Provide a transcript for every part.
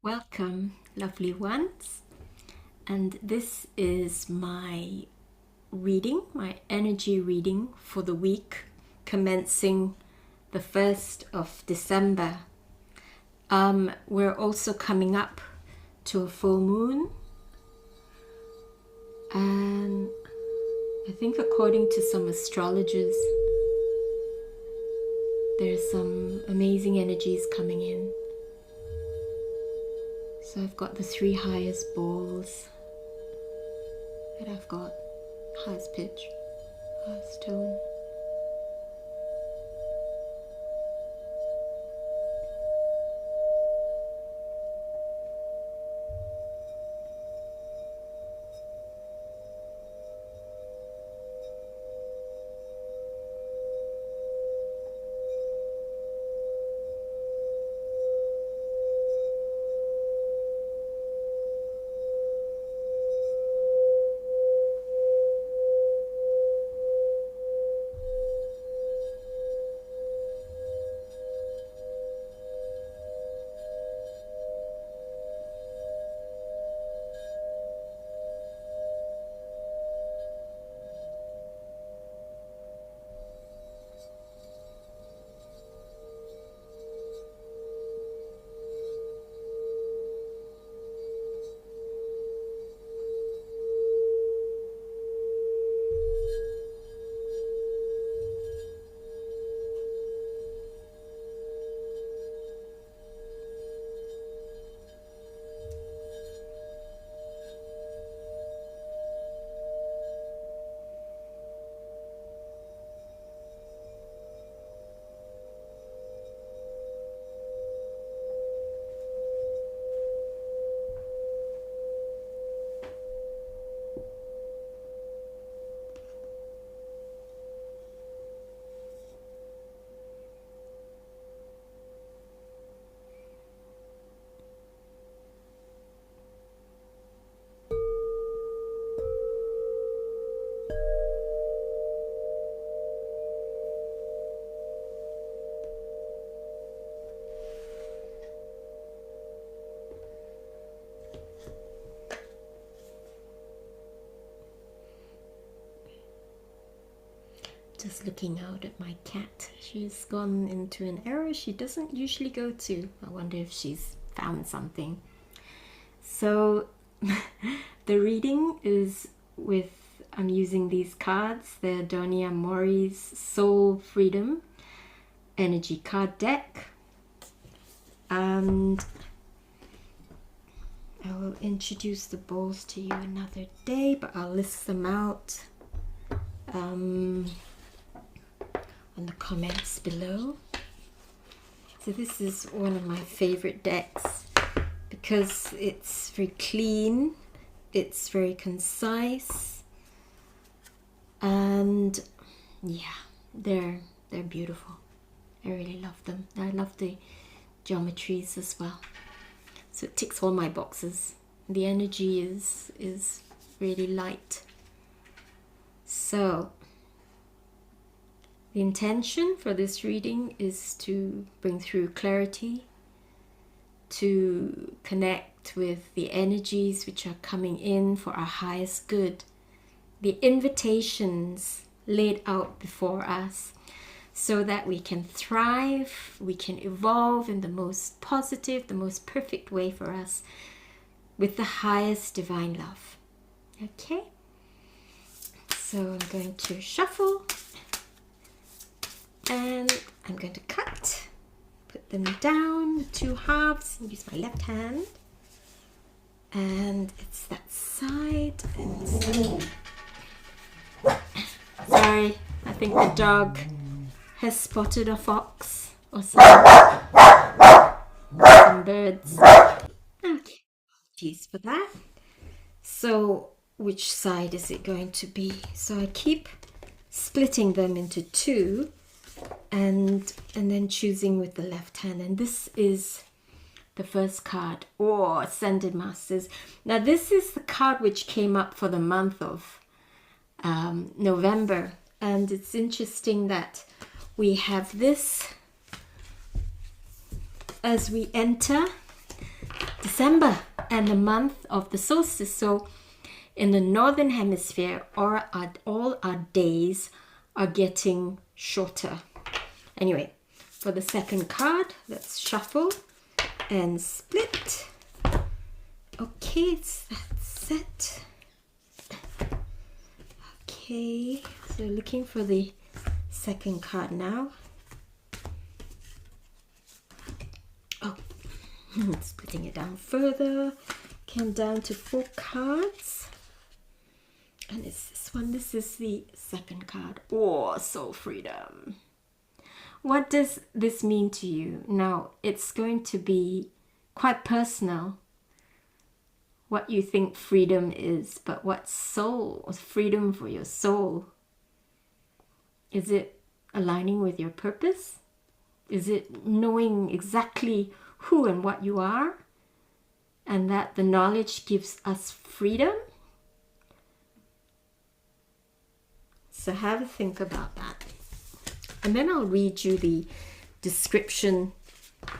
Welcome, lovely ones, and this is my reading, my energy reading for the week commencing the 1st of December. We're also coming up to a full moon, and I think according to some astrologers, there's some amazing energies coming in. So I've got the 3 highest balls that I've got, highest pitch, highest tone. Just looking out at my cat. She's gone into an area she doesn't usually go to. I wonder if she's found something. So the reading is with, I'm using these cards. They're Donia Mori's Soul Freedom Energy Card Deck. And I will introduce the balls to you another day, but I'll list them out on the comments below. So this is one of my favorite decks because it's very clean, it's very concise, and yeah, they're beautiful. I really love them. I love the geometries as well. So it ticks all my boxes. The energy is really light. So the intention for this reading is to bring through clarity, to connect with the energies which are coming in for our highest good, the invitations laid out before us, so that we can thrive, we can evolve in the most positive, the most perfect way for us, with the highest divine love. Okay? So I'm going to shuffle. And I'm going to put them down, 2 halves, and use my left hand. And it's that side. And sorry, I think the dog has spotted a fox or some birds. Okay, apologies for that. So which side is it going to be? So I keep splitting them into 2. And then choosing with the left hand. And this is the first card, Ascended Masters. Now this is the card which came up for the month of November. And it's interesting that we have this as we enter December and the month of the solstice. So in the northern hemisphere, all our days are getting shorter. Anyway, for the second card, let's shuffle and split. Okay, that's it. Okay, so looking for the second card now. Oh, splitting it down further. Came down to 4 cards. And it's this one. This is the second card. Oh, soul freedom. What does this mean to you? Now, it's going to be quite personal what you think freedom is, but what soul, freedom for your soul? Is it aligning with your purpose? Is it knowing exactly who and what you are, and that the knowledge gives us freedom? So have a think about that. And then I'll read you the description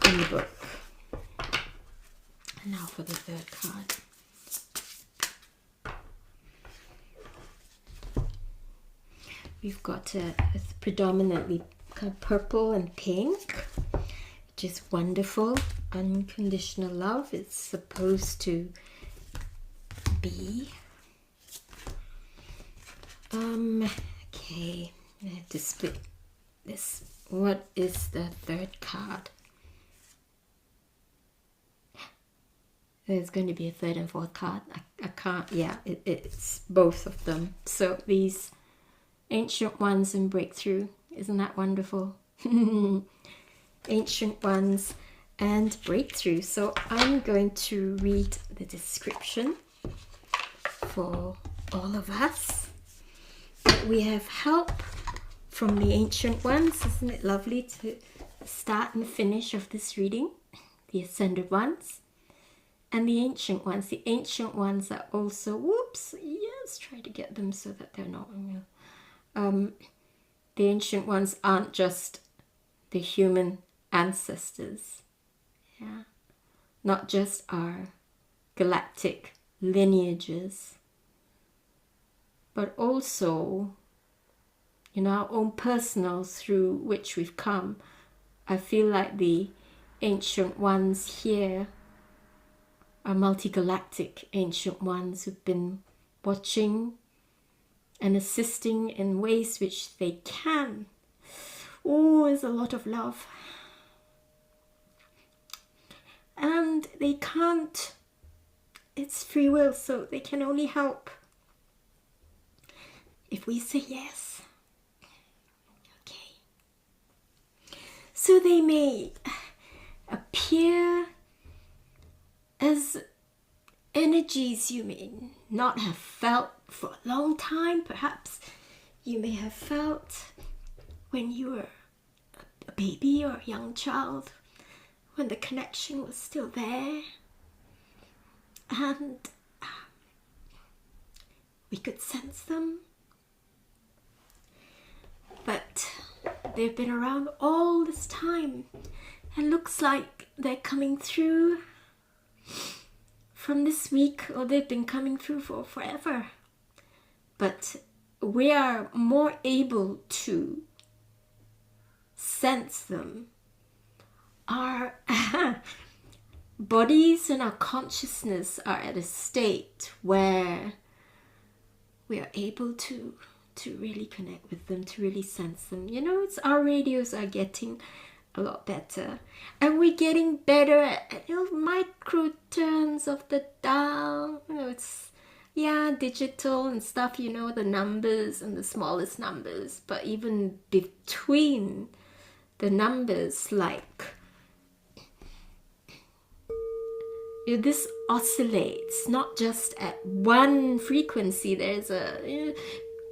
in the book. And now for the third card. We've got a predominantly kind of purple and pink, which is wonderful. Unconditional love is supposed to be. Okay, I have to split this. What is the third card? There's going to be a third and fourth card. I can't, yeah, it's both of them. So these ancient ones and breakthrough. Isn't that wonderful? Ancient ones and breakthrough. So I'm going to read the description for all of us. We have help from the ancient ones. Isn't it lovely to start and finish of this reading? The ascended ones and the ancient ones. The ancient ones are also, whoops, yes, try to get them so that they're not the ancient ones aren't just the human ancestors, yeah, not just our galactic lineages, but also in our own personal through which we've come. I feel like the ancient ones here are multi-galactic ancient ones who've been watching and assisting in ways which they can. Oh, there's a lot of love. And they can't, it's free will, so they can only help if we say yes. Okay. So they may appear as energies you may not have felt for a long time. Perhaps you may have felt when you were a baby or a young child, when the connection was still there, and we could sense them. But they've been around all this time, and looks like they're coming through from this week, or they've been coming through for forever. But we are more able to sense them. Our bodies and our consciousness are at a state where we are able to really connect with them, to really sense them. You know, it's our radios are getting a lot better, and we're getting better at micro turns of the dial. It's digital and stuff, the numbers and the smallest numbers, but even between the numbers, like this oscillates not just at one frequency. There's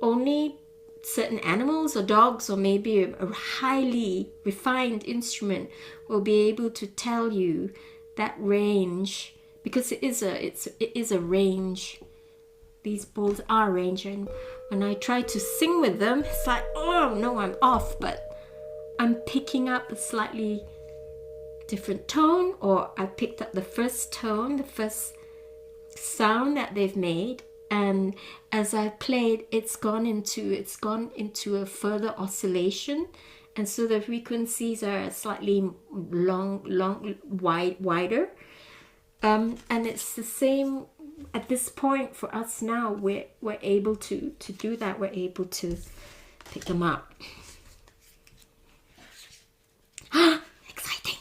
only certain animals or dogs or maybe a highly refined instrument will be able to tell you that range, because it is a range. These bowls are range, and when I try to sing with them, it's like, oh no, I'm off, but I'm picking up a slightly different tone, or I picked up the first tone, the first sound that they've made, and as I played, it's gone into a further oscillation, and so the frequencies are slightly wider, and it's the same at this point for us now. We're able to do that. We're able to pick them up. Exciting,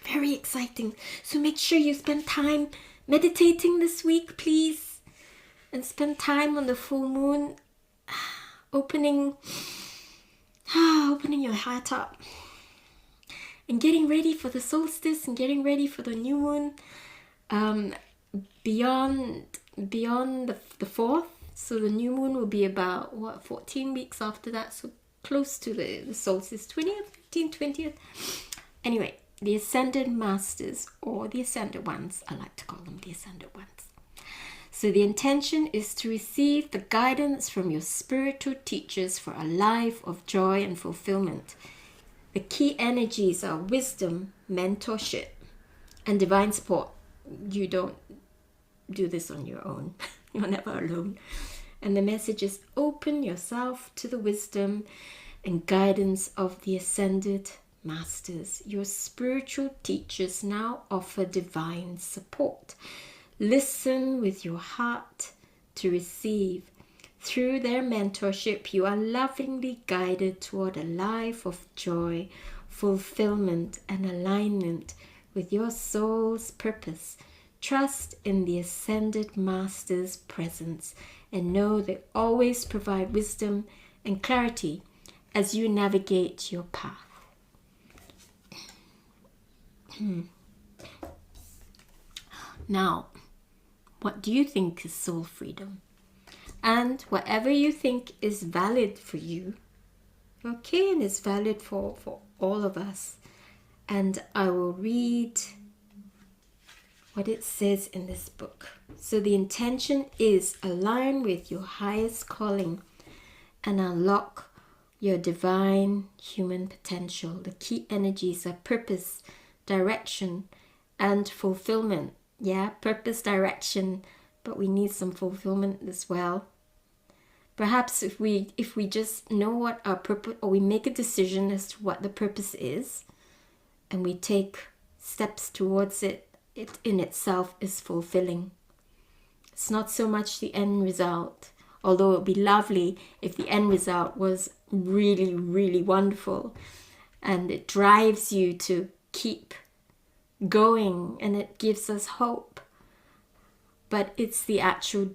very exciting. So make sure you spend time meditating this week, please, and spend time on the full moon, opening your heart up, and getting ready for the solstice and getting ready for the new moon. Beyond the 4th, so the new moon will be about 14 weeks after that, so close to the solstice, 20th, 15th, 20th. Anyway, the ascended masters, or the ascended ones, I like to call them the ascended ones. So the intention is to receive the guidance from your spiritual teachers for a life of joy and fulfillment. The key energies are wisdom, mentorship, and divine support. You don't do this on your own. You're never alone. And the message is: open yourself to the wisdom and guidance of the ascended masters. Your spiritual teachers now offer divine support. Listen with your heart to receive. Through their mentorship, you are lovingly guided toward a life of joy, fulfillment, and alignment with your soul's purpose. Trust in the ascended master's presence and know they always provide wisdom and clarity as you navigate your path. Now, what do you think is soul freedom? And whatever you think is valid for you, okay, and is valid for all of us. And I will read what it says in this book. So the intention is align with your highest calling and unlock your divine human potential. The key energies are purpose, direction, and fulfillment. Yeah, purpose, direction, but we need some fulfillment as well. Perhaps if we just know what our purpose, or we make a decision as to what the purpose is, and we take steps towards it, it in itself is fulfilling. It's not so much the end result, although it would be lovely if the end result was really, really wonderful, and it drives you to keep going, and it gives us hope. But it's the actual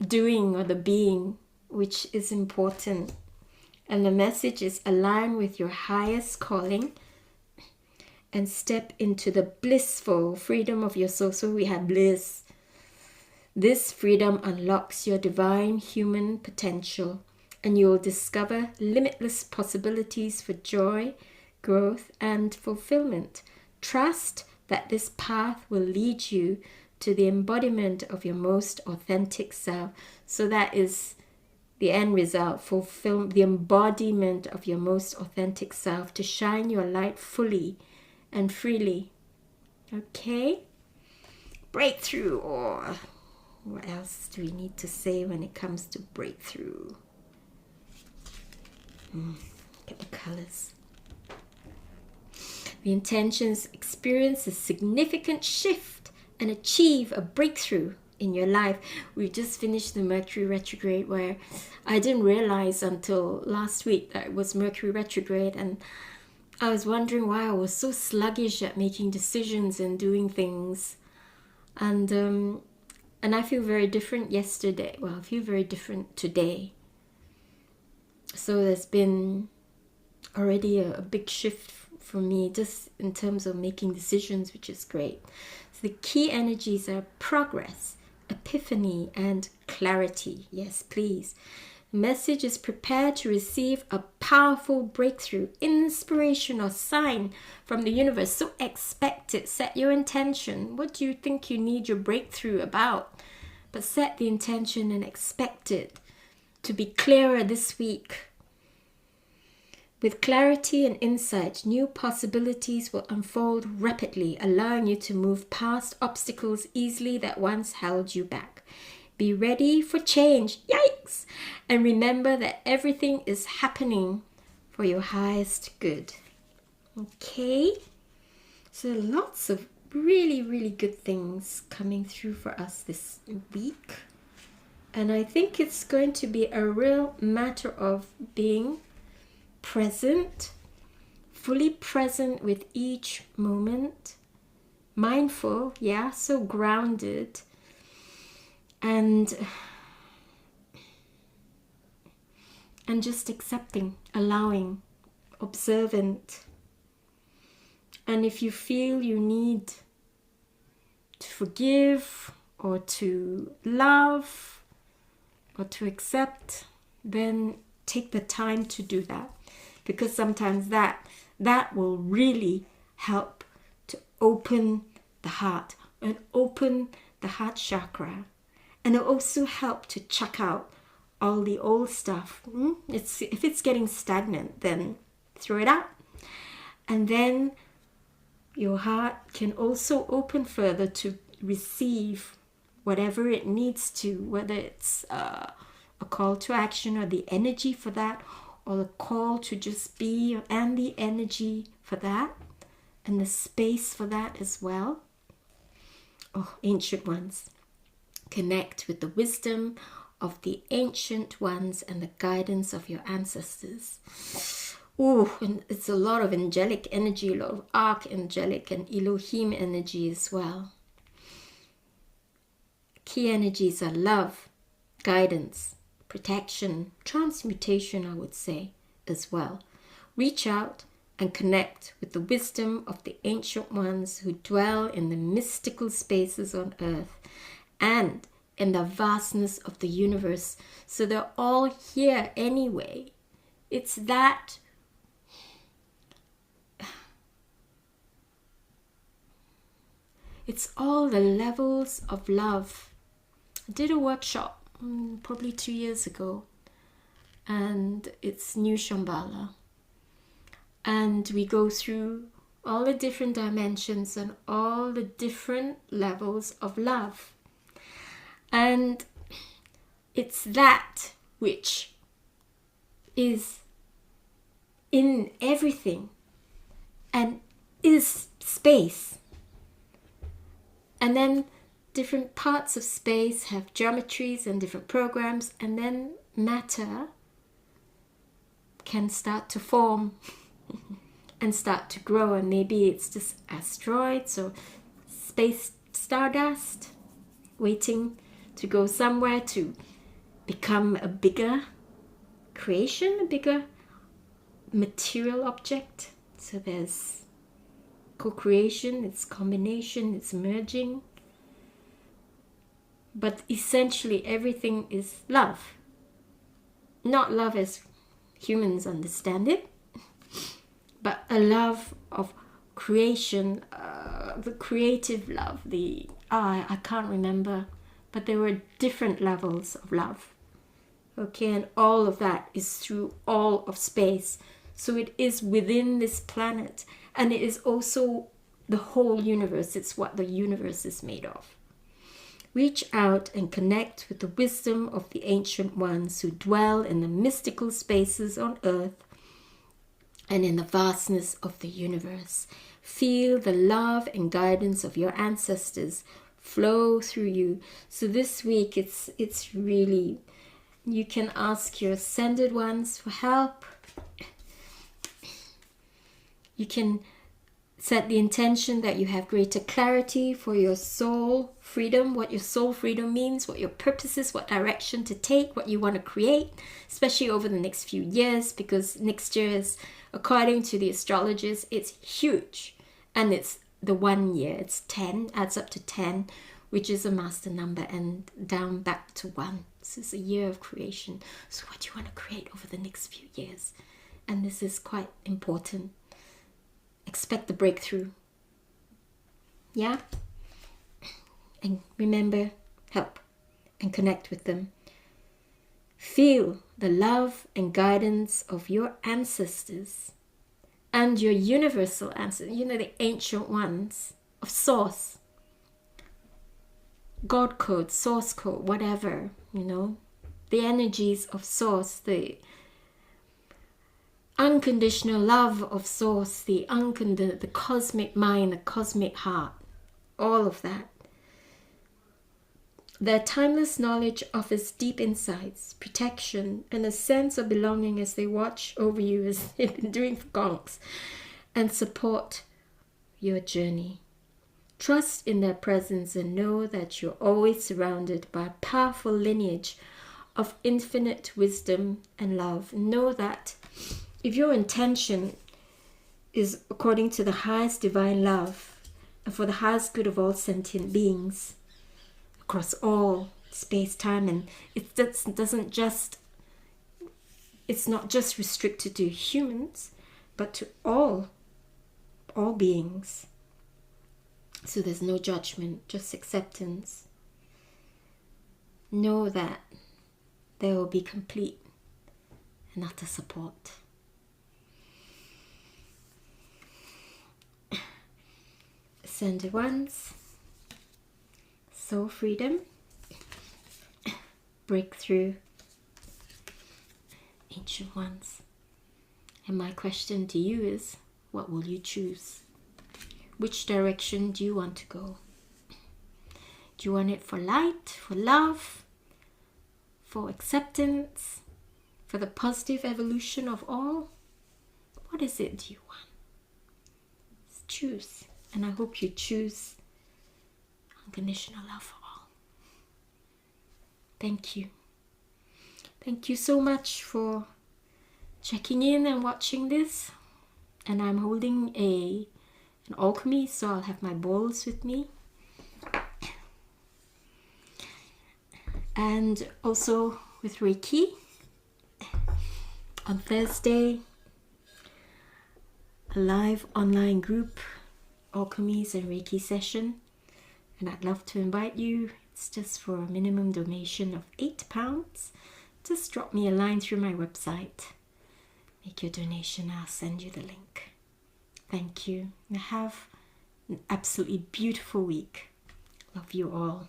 doing, or the being, which is important. And the message is align with your highest calling and step into the blissful freedom of your soul. So we have bliss. This freedom unlocks your divine human potential, and you will discover limitless possibilities for joy, growth, and fulfillment. Trust that this path will lead you to the embodiment of your most authentic self. So that is the end result, fulfill the embodiment of your most authentic self, to shine your light fully and freely. Okay? Breakthrough, or what else do we need to say when it comes to breakthrough? Look at the colors. The intentions experience a significant shift and achieve a breakthrough in your life. We just finished the Mercury retrograde, where I didn't realize until last week that it was Mercury retrograde, and I was wondering why I was so sluggish at making decisions and doing things. And I feel very different yesterday. Well, I feel very different today. So there's been already a big shift for me, just in terms of making decisions, which is great. So the key energies are progress, epiphany, and clarity. Yes, please. The message is prepared to receive a powerful breakthrough, inspiration, or sign from the universe. So expect it. Set your intention. What do you think you need your breakthrough about? But set the intention and expect it to be clearer this week. With clarity and insight, new possibilities will unfold rapidly, allowing you to move past obstacles easily that once held you back. Be ready for change. Yikes! And remember that everything is happening for your highest good. Okay? So lots of really, really good things coming through for us this week. And I think it's going to be a real matter of being present, fully present with each moment, mindful, so grounded, and just accepting, allowing, observant. And if you feel you need to forgive or to love or to accept, then take the time to do that. Because sometimes that will really help to open the heart and open the heart chakra. And it'll also help to chuck out all the old stuff. If it's getting stagnant, then throw it out. And then your heart can also open further to receive whatever it needs to, whether it's a call to action or the energy for that, or the call to just be, and the energy for that, and the space for that as well. Oh, ancient ones. Connect with the wisdom of the ancient ones and the guidance of your ancestors. Oh, and it's a lot of angelic energy, a lot of archangelic and Elohim energy as well. Key energies are love, guidance, protection, transmutation, I would say, as well. Reach out and connect with the wisdom of the ancient ones who dwell in the mystical spaces on earth and in the vastness of the universe. So they're all here anyway. It's that it's all the levels of love. I did a workshop probably 2 years ago, and it's New Shambhala, and we go through all the different dimensions and all the different levels of love, and it's that which is in everything and is space. And then different parts of space have geometries and different programs, and then matter can start to form and start to grow, and maybe it's just asteroids or space stardust waiting to go somewhere to become a bigger creation, a bigger material object. So there's co-creation, it's combination, it's merging. But essentially everything is love. Not love as humans understand it, but a love of creation, the creative love, I can't remember, but there were different levels of love. Okay, and all of that is through all of space. So it is within this planet, and it is also the whole universe. It's what the universe is made of. Reach out and connect with the wisdom of the ancient ones who dwell in the mystical spaces on earth and in the vastness of the universe. Feel the love and guidance of your ancestors flow through you. So this week, it's really, you can ask your ascended ones for help. You can set the intention that you have greater clarity for your soul freedom, what your soul freedom means, what your purpose is, what direction to take, what you want to create, especially over the next few years, because next year is, according to the astrologers, it's huge. And it's the 1 year, it's 10, adds up to 10, which is a master number, and down back to 1. This is a year of creation. So what do you want to create over the next few years? And this is quite important. Expect the breakthrough. Yeah? And remember, help and connect with them. Feel the love and guidance of your ancestors and your universal ancestors, the ancient ones of source, God code, source code, whatever, the energies of source, the unconditional love of source, the cosmic mind, the cosmic heart, all of that. Their timeless knowledge offers deep insights, protection, and a sense of belonging as they watch over you, as they've been doing for gonks, and support your journey. Trust in their presence and know that you're always surrounded by a powerful lineage of infinite wisdom and love. Know that if your intention is according to the highest divine love and for the highest good of all sentient beings across all space, time, and it's not just restricted to humans, but to all beings. So there's no judgment, just acceptance. Know that there will be complete and utter support. Ascended ones, soul freedom, breakthrough, ancient ones. And my question to you is, what will you choose? Which direction do you want to go? Do you want it for light, for love, for acceptance, for the positive evolution of all? What is it do you want? Choose. And I hope you choose unconditional love for all. Thank you. Thank you so much for checking in and watching this. And I'm holding an alchemy, so I'll have my bowls with me. And also with Reiki. On Thursday, a live online group, alchemies and Reiki session. And I'd love to invite you. It's just for a minimum donation of £8. Just drop me a line through my website. Make your donation, I'll send you the link. Thank you. And have an absolutely beautiful week. Love you all.